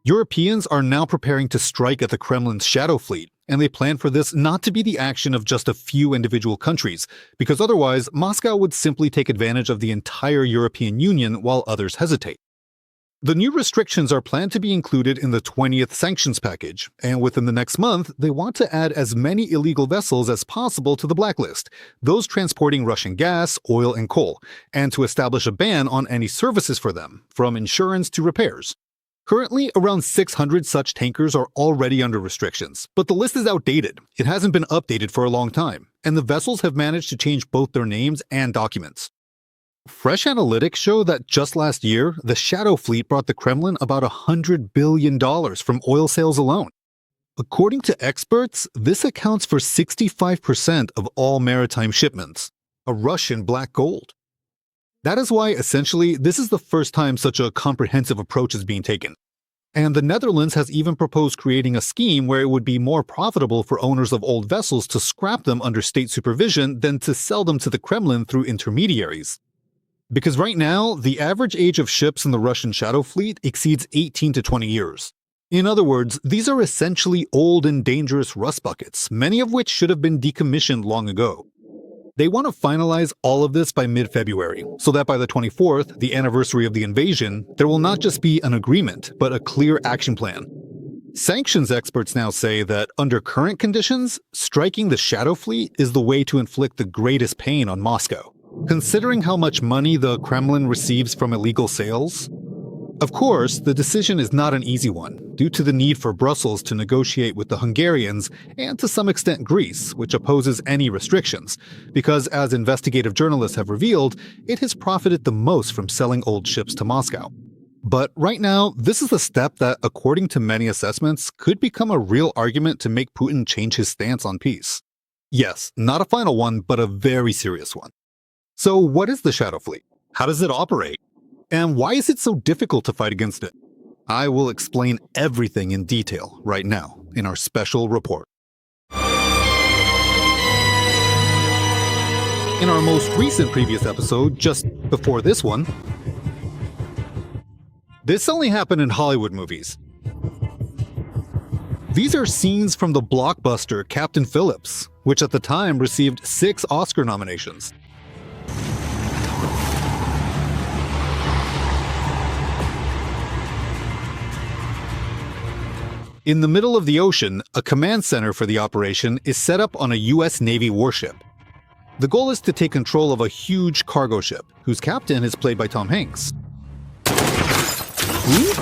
Europeans are now preparing to strike at the Kremlin's shadow fleet, and they plan for this not to be the action of just a few individual countries, because otherwise Moscow would simply take advantage of the entire European Union while others hesitate. The new restrictions are planned to be included in the 20th sanctions package, and within the next month, they want to add as many illegal vessels as possible to the blacklist, those transporting Russian gas, oil, and coal, and to establish a ban on any services for them, from insurance to repairs. Currently, around 600 such tankers are already under restrictions, but the list is outdated. It hasn't been updated for a long time, and the vessels have managed to change both their names and documents. Fresh analytics show that just last year, the shadow fleet brought the Kremlin about $100 billion from oil sales alone. According to experts, this accounts for 65% of all maritime shipments, a Russian black gold. That is why, essentially, this is the first time such a comprehensive approach is being taken. And the Netherlands has even proposed creating a scheme where it would be more profitable for owners of old vessels to scrap them under state supervision than to sell them to the Kremlin through intermediaries. Because right now, the average age of ships in the Russian shadow fleet exceeds 18 to 20 years. In other words, these are essentially old and dangerous rust buckets, many of which should have been decommissioned long ago. They want to finalize all of this by mid-February, so that by the 24th, the anniversary of the invasion, there will not just be an agreement, but a clear action plan. Sanctions experts now say that under current conditions, striking the shadow fleet is the way to inflict the greatest pain on Moscow. Considering how much money the Kremlin receives from illegal sales? Of course, the decision is not an easy one, due to the need for Brussels to negotiate with the Hungarians and to some extent Greece, which opposes any restrictions, because as investigative journalists have revealed, it has profited the most from selling old ships to Moscow. But right now, this is a step that, according to many assessments, could become a real argument to make Putin change his stance on peace. Yes, not a final one, but a very serious one. So what is the shadow fleet? How does it operate? And why is it so difficult to fight against it? I will explain everything in detail right now in our special report. In our most recent previous episode, just before this one, this only happened in Hollywood movies. These are scenes from the blockbuster Captain Phillips, which at the time received 6 Oscar nominations. In the middle of the ocean, a command center for the operation is set up on a US Navy warship. The goal is to take control of a huge cargo ship, whose captain is played by Tom Hanks. Who?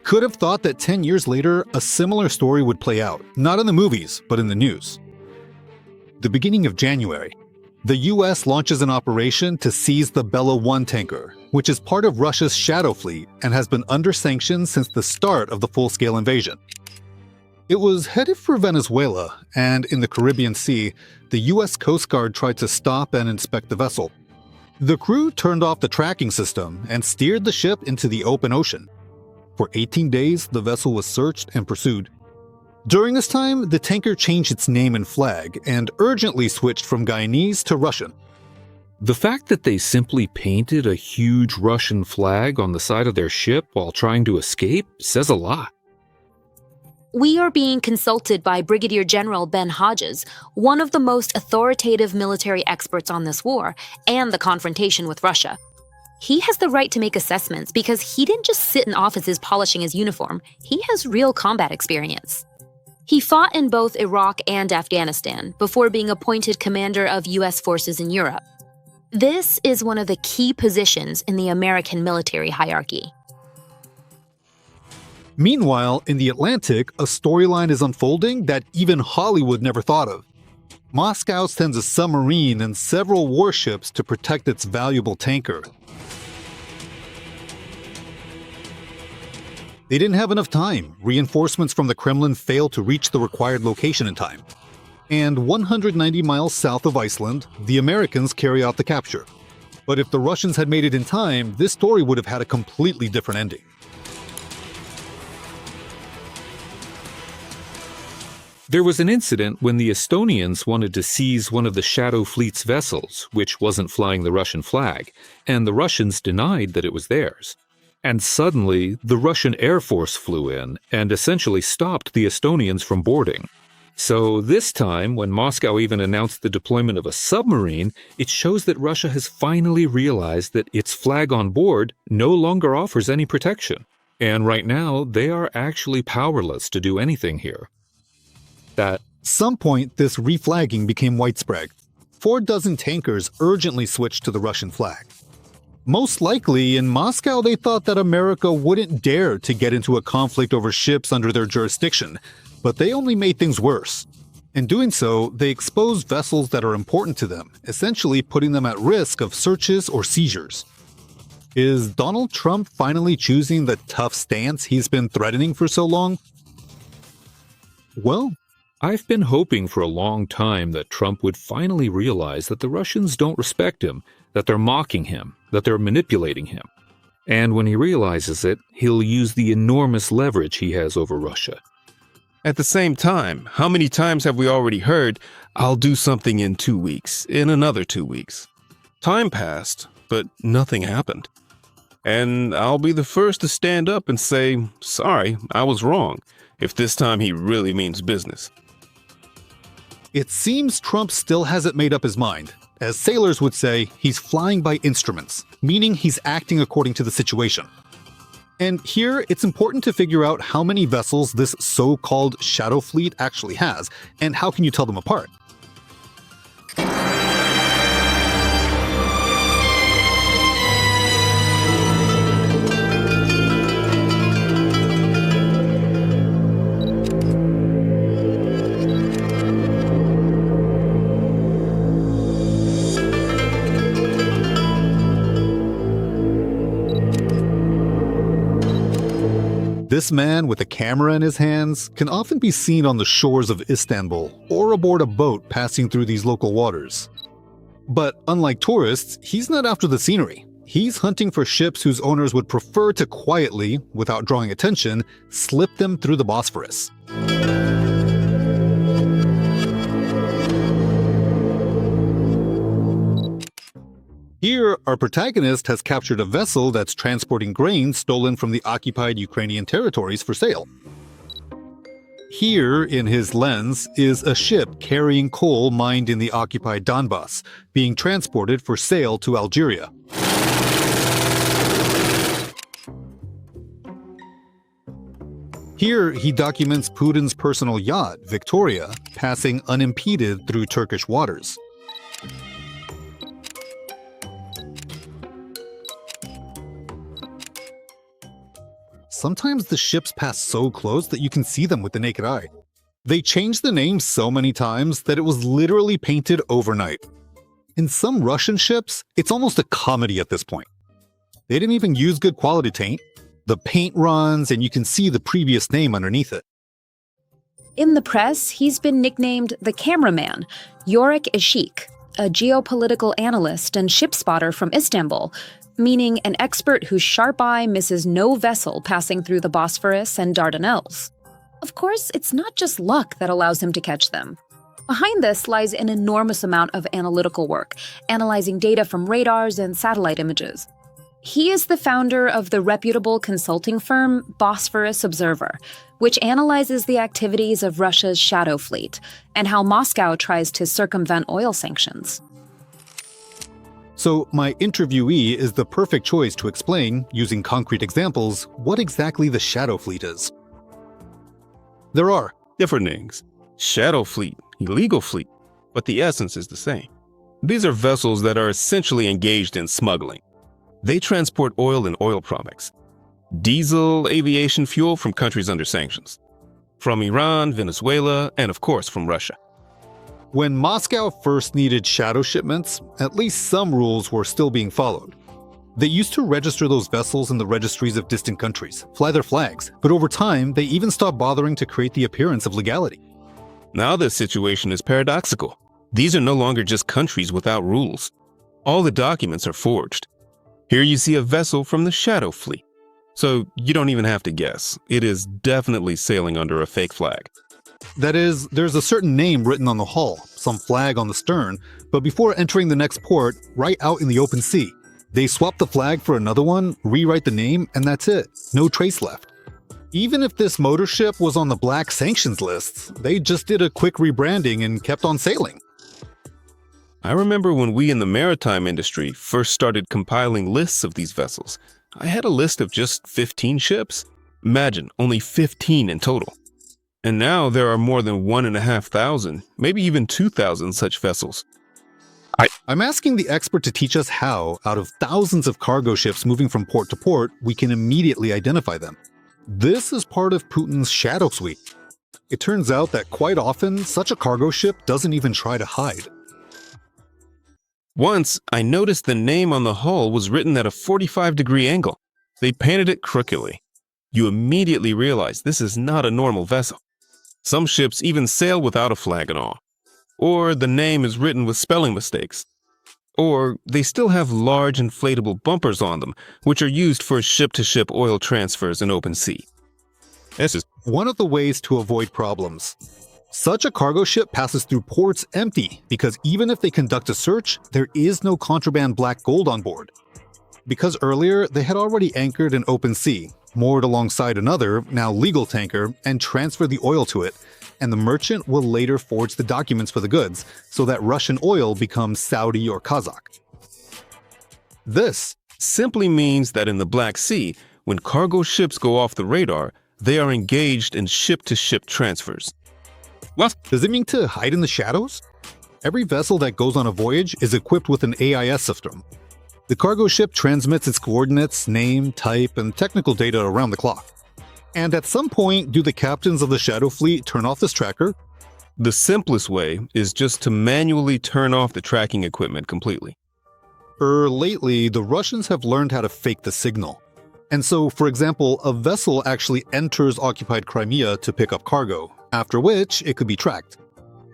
Could have thought that 10 years later, a similar story would play out, not in the movies, but in the news. The beginning of January, the US launches an operation to seize the Bella 1 tanker, which is part of Russia's shadow fleet and has been under sanctions since the start of the full-scale invasion. It was headed for Venezuela, and in the Caribbean Sea, the US Coast Guard tried to stop and inspect the vessel. The crew turned off the tracking system and steered the ship into the open ocean. For 18 days, the vessel was searched and pursued. During this time, the tanker changed its name and flag and urgently switched from Guyanese to Russian. The fact that they simply painted a huge Russian flag on the side of their ship while trying to escape says a lot. We are being consulted by Brigadier General Ben Hodges, one of the most authoritative military experts on this war and the confrontation with Russia. He has the right to make assessments because he didn't just sit in offices polishing his uniform, he has real combat experience. He fought in both Iraq and Afghanistan before being appointed commander of U.S. forces in Europe. This is one of the key positions in the American military hierarchy. Meanwhile, in the Atlantic, a storyline is unfolding that even Hollywood never thought of. Moscow sends a submarine and several warships to protect its valuable tanker. They didn't have enough time. Reinforcements from the Kremlin failed to reach the required location in time. And 190 miles south of Iceland, the Americans carry out the capture. But if the Russians had made it in time, this story would have had a completely different ending. There was an incident when the Estonians wanted to seize one of the Shadow Fleet's vessels, which wasn't flying the Russian flag, and the Russians denied that it was theirs. And suddenly, the Russian Air Force flew in and essentially stopped the Estonians from boarding. So this time, when Moscow even announced the deployment of a submarine, it shows that Russia has finally realized that its flag on board no longer offers any protection. And right now, they are actually powerless to do anything here. At some point, this reflagging became widespread. 4 dozen tankers urgently switched to the Russian flag. Most likely, in Moscow, they thought that America wouldn't dare to get into a conflict over ships under their jurisdiction, but they only made things worse. In doing so, they exposed vessels that are important to them, essentially putting them at risk of searches or seizures. Is Donald Trump finally choosing the tough stance he's been threatening for so long? Well, I've been hoping for a long time that Trump would finally realize that the Russians don't respect him, that they're mocking him, that they're manipulating him. And when he realizes it, he'll use the enormous leverage he has over Russia. At the same time, how many times have we already heard, "I'll do something in 2 weeks, in another 2 weeks"? Time passed, but nothing happened. And I'll be the first to stand up and say, sorry, I was wrong, if this time he really means business. it seems Trump still hasn't made up his mind. As sailors would say, he's flying by instruments, meaning he's acting according to the situation. And here, it's important to figure out how many vessels this so-called shadow fleet actually has, and how can you tell them apart? This man with a camera in his hands can often be seen on the shores of Istanbul or aboard a boat passing through these local waters. But unlike tourists, he's not after the scenery. He's hunting for ships whose owners would prefer to quietly, without drawing attention, slip them through the Bosphorus. Here, our protagonist has captured a vessel that's transporting grain stolen from the occupied Ukrainian territories for sale. Here, in his lens, is a ship carrying coal mined in the occupied Donbas, being transported for sale to Algeria. Here, he documents Putin's personal yacht, Victoria, passing unimpeded through Turkish waters. Sometimes the ships pass so close that you can see them with the naked eye. They changed the name so many times that it was literally painted overnight. In some Russian ships, it's almost a comedy at this point. They didn't even use good quality paint. The paint runs and you can see the previous name underneath it. In the press, he's been nicknamed the cameraman, Yorick Ishik, a geopolitical analyst and ship spotter from Istanbul, meaning an expert whose sharp eye misses no vessel passing through the Bosphorus and Dardanelles. Of course, it's not just luck that allows him to catch them. Behind this lies an enormous amount of analytical work, analyzing data from radars and satellite images. He is the founder of the reputable consulting firm Bosphorus Observer, which analyzes the activities of Russia's shadow fleet and how Moscow tries to circumvent oil sanctions. So my interviewee is the perfect choice to explain, using concrete examples, what exactly the shadow fleet is. There are Different names. Shadow fleet, illegal fleet, but the essence is the same. These are vessels that are essentially engaged in smuggling. They transport oil and oil products, diesel, aviation fuel from countries under sanctions, from Iran, Venezuela, and of course from Russia. When Moscow first needed shadow shipments, at least some rules were still being followed. They used to register those vessels in the registries of distant countries, fly their flags, but over time, they even stopped bothering to create the appearance of legality. Now the situation is paradoxical. These are no longer just countries without rules. All the documents are forged. Here you see a vessel from the shadow fleet. So you don't even have to guess. It is definitely sailing under a fake flag. That is, there's a certain name written on the hull, some flag on the stern, but before entering the next port, right out in the open sea, they swap the flag for another one, rewrite the name, and that's it. No trace left. Even if this motor ship was on the black sanctions lists, they just did a quick rebranding and kept on sailing. I remember when we in the maritime industry first started compiling lists of these vessels. I had a list of just 15 ships. Imagine, only 15 in total. And now there are more than 1,500, maybe even 2,000 such vessels. I'm asking the expert to teach us how, out of thousands of cargo ships moving from port to port, we can immediately identify them. This is part of Putin's shadow fleet. It turns out that quite often, such a cargo ship doesn't even try to hide. Once, I noticed the name on the hull was written at a 45-degree angle. They painted it crookedly. You immediately realize this is not a normal vessel. Some ships even sail without a flag at all. Or the name is written with spelling mistakes. Or they still have large inflatable bumpers on them, which are used for ship-to-ship oil transfers in open sea. This is one of the ways to avoid problems. Such a cargo ship passes through ports empty because even if they conduct a search, there is no contraband black gold on board. Because earlier, they had already anchored in open sea, moored alongside another, now legal tanker, and transferred the oil to it, and the merchant will later forge the documents for the goods so that Russian oil becomes Saudi or Kazakh. This simply means that in the Black Sea, when cargo ships go off the radar, they are engaged in ship-to-ship transfers. What? Does it mean to hide in the shadows? Every vessel that goes on a voyage is equipped with an AIS system. The cargo ship transmits its coordinates, name, type, and technical data around the clock. And at some point, do the captains of the Shadow Fleet turn off this tracker? The simplest way is just to manually turn off the tracking equipment completely. Lately, the Russians have learned how to fake the signal. And so, for example, a vessel actually enters occupied Crimea to pick up cargo, after which it could be tracked.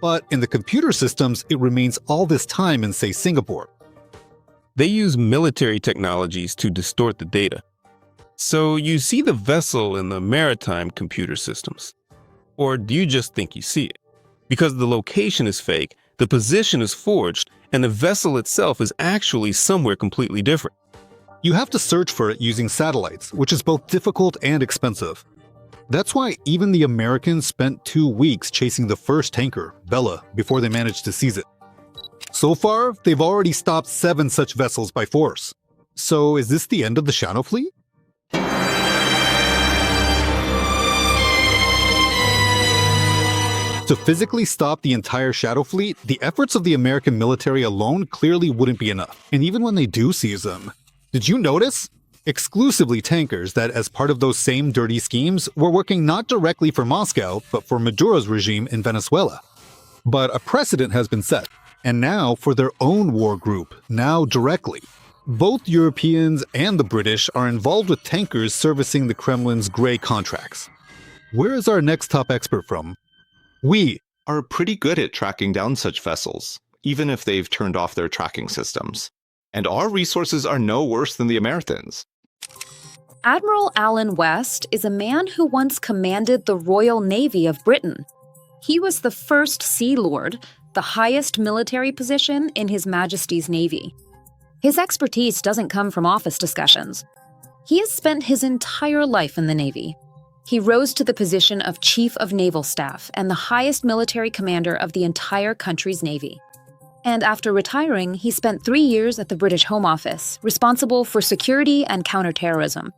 But in the computer systems, it remains all this time in, say, Singapore. They use military technologies to distort the data. So you see the vessel in the maritime computer systems. Or do you just think you see it? Because the location is fake, the position is forged, and the vessel itself is actually somewhere completely different. You have to search for it using satellites, which is both difficult and expensive. That's why even the Americans spent 2 weeks chasing the first tanker, Bella, before they managed to seize it. So far, they've already stopped 7 such vessels by force. So is this the end of the Shadow Fleet? To physically stop the entire Shadow Fleet, the efforts of the American military alone clearly wouldn't be enough. And even when they do seize them, did you notice? Exclusively tankers that, as part of those same dirty schemes, were working not directly for Moscow, but for Maduro's regime in Venezuela. But a precedent has been set, and now for their own war group, now directly. Both Europeans and the British are involved with tankers servicing the Kremlin's grey contracts. Where is our next top expert from? We are pretty good at tracking down such vessels, even if they've turned off their tracking systems. And our resources are no worse than the Americans. Admiral Alan West is a man who once commanded the Royal Navy of Britain. He was the first Sea Lord, the highest military position in His Majesty's Navy. His expertise doesn't come from office discussions. He has spent his entire life in the Navy. He rose to the position of Chief of Naval Staff and the highest military commander of the entire country's Navy. And after retiring, he spent 3 years at the British Home Office, responsible for security and counterterrorism.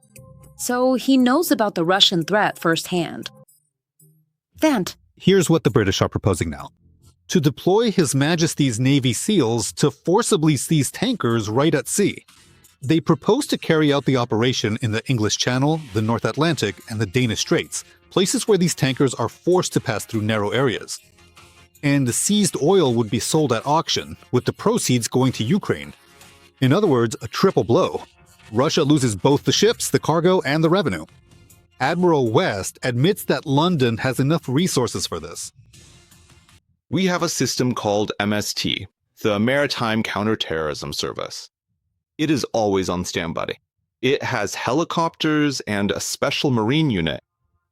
So he knows about the Russian threat firsthand. Vant. Here's what the British are proposing now. To deploy His Majesty's Navy SEALs to forcibly seize tankers right at sea. They propose to carry out the operation in the English Channel, the North Atlantic, and the Danish Straits, places where these tankers are forced to pass through narrow areas. And the seized oil would be sold at auction, with the proceeds going to Ukraine. In other words, a triple blow. Russia loses both the ships, the cargo, and the revenue. Admiral West admits that London has enough resources for this. We have a system called MST, the Maritime Counterterrorism Service. It is always on standby. It has helicopters and a special marine unit.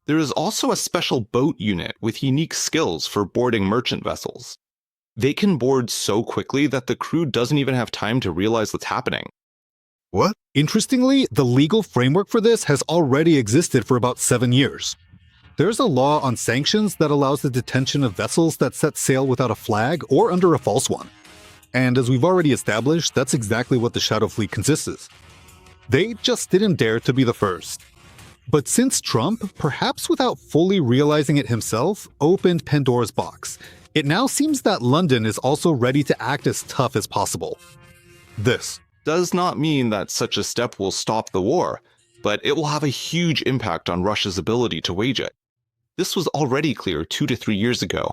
There is also a special boat unit with unique skills for boarding merchant vessels. They can board so quickly that the crew doesn't even have time to realize what's happening. What? Interestingly, the legal framework for this has already existed for about 7 years. There's a law on sanctions that allows the detention of vessels that set sail without a flag or under a false one. And as we've already established, that's exactly what the Shadow Fleet consists of. They just didn't dare to be the first. But since Trump, perhaps without fully realizing it himself, opened Pandora's box, it now seems that London is also ready to act as tough as possible. This Does not mean that such a step will stop the war, but it will have a huge impact on Russia's ability to wage it. This was already clear 2 to 3 years ago,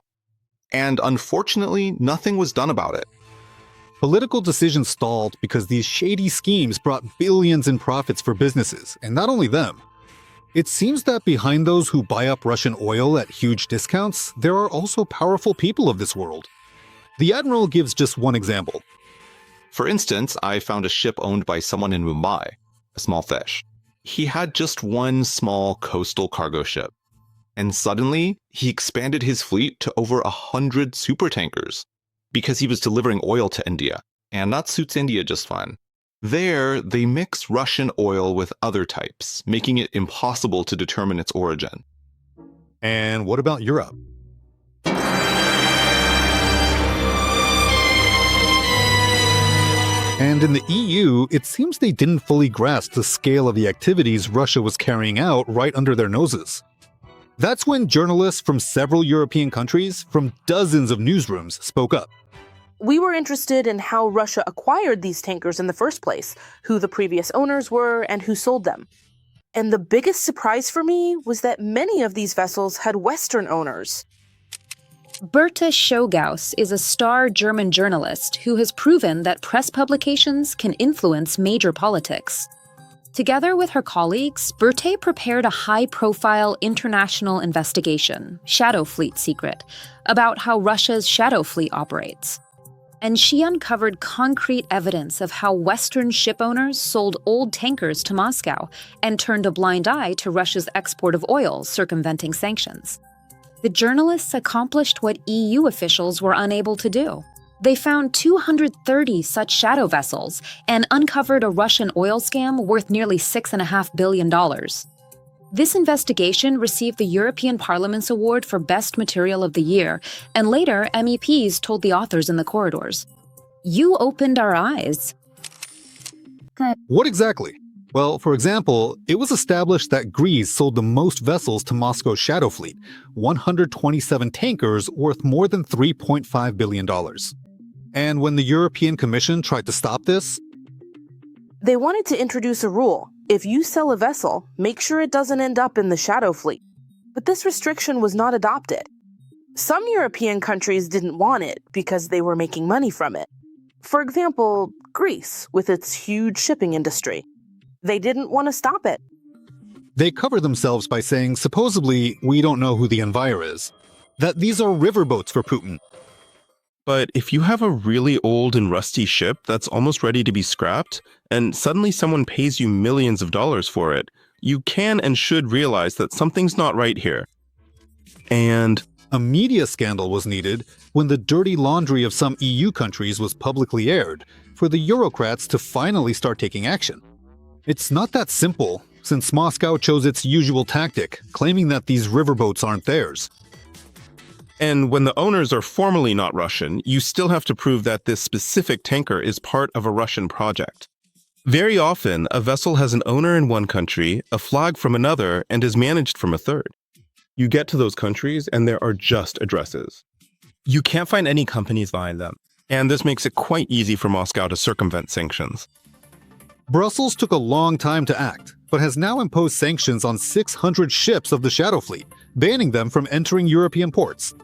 and unfortunately, nothing was done about it. political decisions stalled because these shady schemes brought billions in profits for businesses, and not only them. It seems that behind those who buy up Russian oil at huge discounts, there are also powerful people of this world. The Admiral gives just one example. For instance, I found a ship owned by someone in Mumbai, a small fish. He had just one small coastal cargo ship. And suddenly, he expanded his fleet to over 100 supertankers because he was delivering oil to India. And that suits India just fine. There, they mix Russian oil with other types, making it impossible to determine its origin. And what about Europe? And in the EU, it seems they didn't fully grasp the scale of the activities Russia was carrying out right under their noses. That's when journalists from several European countries, from dozens of newsrooms, spoke up. We were interested in how Russia acquired these tankers in the first place, who the previous owners were, and who sold them. And the biggest surprise for me was that many of these vessels had Western owners. Berta Schogaus is a star German journalist who has proven that press publications can influence major politics. Together with her colleagues, Berta prepared a high-profile international investigation, Shadow Fleet Secret, about how Russia's Shadow Fleet operates. And she uncovered concrete evidence of how Western ship owners sold old tankers to Moscow and turned a blind eye to Russia's export of oil, circumventing sanctions. The journalists accomplished what EU officials were unable to do. They found 230 such shadow vessels and uncovered a Russian oil scam worth nearly $6.5 billion. This investigation received the European Parliament's award for Best Material of the Year, and later MEPs told the authors in the corridors, "You opened our eyes." What exactly? Well, for example, it was established that Greece sold the most vessels to Moscow's Shadow Fleet, 127 tankers worth more than $3.5 billion. And when the European Commission tried to stop this, They wanted to introduce a rule. If you sell a vessel, make sure it doesn't end up in the Shadow Fleet. But this restriction was not adopted. Some European countries didn't want it because they were making money from it. For example, Greece, with its huge shipping industry. They didn't want to stop it. they cover themselves by saying, supposedly, we don't know who the envire is. That these are riverboats for Putin. But if you have a really old and rusty ship that's almost ready to be scrapped, and suddenly someone pays you millions of dollars for it, you can and should realize that something's not right here. And A media scandal was needed when the dirty laundry of some EU countries was publicly aired for the Eurocrats to finally start taking action. It's not that simple, since Moscow chose its usual tactic, claiming that these riverboats aren't theirs. And when the owners are formally not Russian, you still have to prove that this specific tanker is part of a Russian project. Very often, a vessel has an owner in one country, a flag from another, and is managed from a third. You get to those countries, and there are just addresses. You can't find any companies behind them, and this makes it quite easy for Moscow to circumvent sanctions. Brussels took a long time to act, but has now imposed sanctions on 600 ships of the Shadow Fleet, banning them from entering European ports.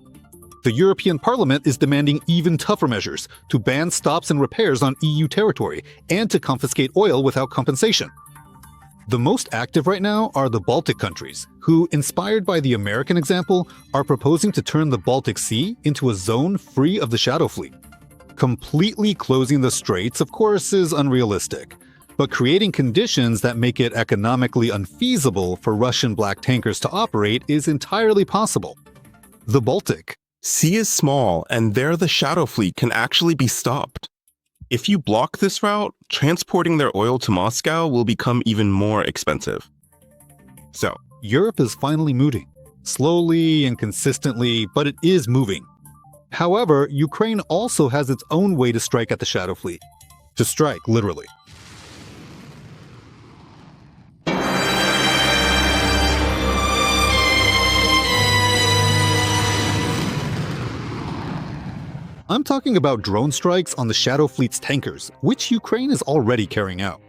The European Parliament is demanding even tougher measures to ban stops and repairs on EU territory and to confiscate oil without compensation. The most active right now are the Baltic countries, who, inspired by the American example, are proposing to turn the Baltic Sea into a zone free of the Shadow Fleet. Completely closing the straits, of course, is unrealistic. but creating conditions that make it economically unfeasible for Russian black tankers to operate is entirely possible. The Baltic. Sea is small, and there the shadow fleet can actually be stopped. If you block this route, transporting their oil to Moscow will become even more expensive. So, Europe is finally moving. Slowly and consistently, but it is moving. However, Ukraine also has its own way to strike at the shadow fleet. To strike, literally. I'm talking about drone strikes on the Shadow Fleet's tankers, which Ukraine is already carrying out.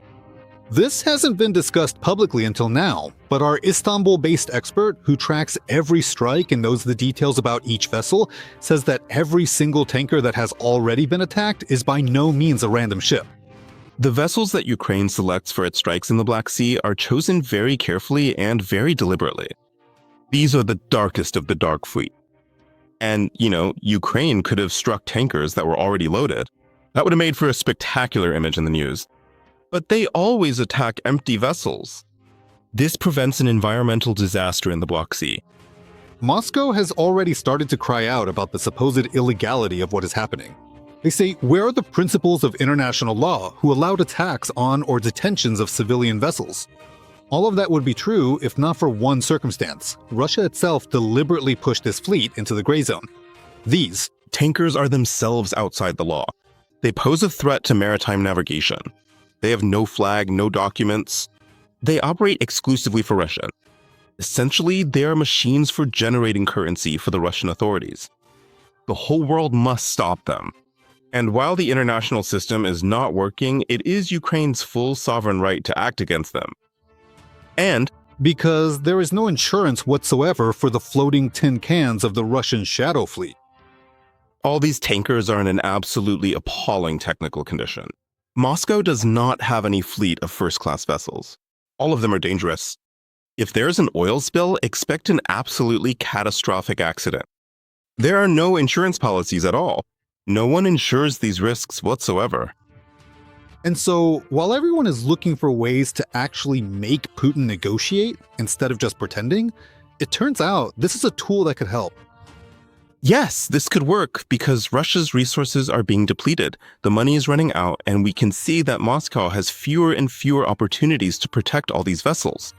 This hasn't been discussed publicly until now, but our Istanbul-based expert who tracks every strike and knows the details about each vessel says that every single tanker that has already been attacked is by no means a random ship. the vessels that Ukraine selects for its strikes in the Black Sea are chosen very carefully and very deliberately. These are the darkest of the dark fleet. And, Ukraine could have struck tankers that were already loaded. That would have made for a spectacular image in the news. But they always attack empty vessels. This prevents an environmental disaster in the Black Sea. Moscow has already started to cry out about the supposed illegality of what is happening. They say, where are the principles of international law who allowed attacks on or detentions of civilian vessels? All of that would be true if not for one circumstance. Russia itself deliberately pushed this fleet into the gray zone. These Tankers are themselves outside the law. They pose a threat to maritime navigation. They have no flag, no documents. They operate exclusively for Russia. Essentially, they are machines for generating currency for the Russian authorities. The whole world must stop them. And while the international system is not working, it is Ukraine's full sovereign right to act against them. And because there is no insurance whatsoever for the floating tin cans of the Russian shadow fleet. all these tankers are in an absolutely appalling technical condition. Moscow does not have any fleet of first-class vessels. All of them are dangerous. If there's an oil spill, expect an absolutely catastrophic accident. There are no insurance policies at all. No one insures these risks whatsoever. And so, while everyone is looking for ways to actually make Putin negotiate instead of just pretending, it turns out this is a tool that could help. Yes, this could work because Russia's resources are being depleted, the money is running out, and we can see that Moscow has fewer and fewer opportunities to protect all these vessels.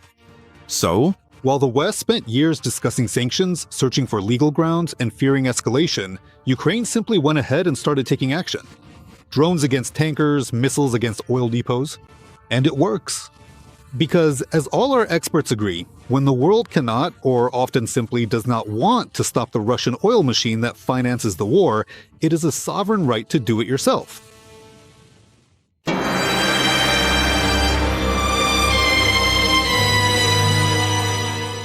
So, While the West spent years discussing sanctions, searching for legal grounds, and fearing escalation, Ukraine simply went ahead and started taking action. Drones against tankers, missiles against oil depots. And it works. Because, as all our experts agree, when the world cannot, or often simply does not want to stop the Russian oil machine that finances the war, it is a sovereign right to do it yourself.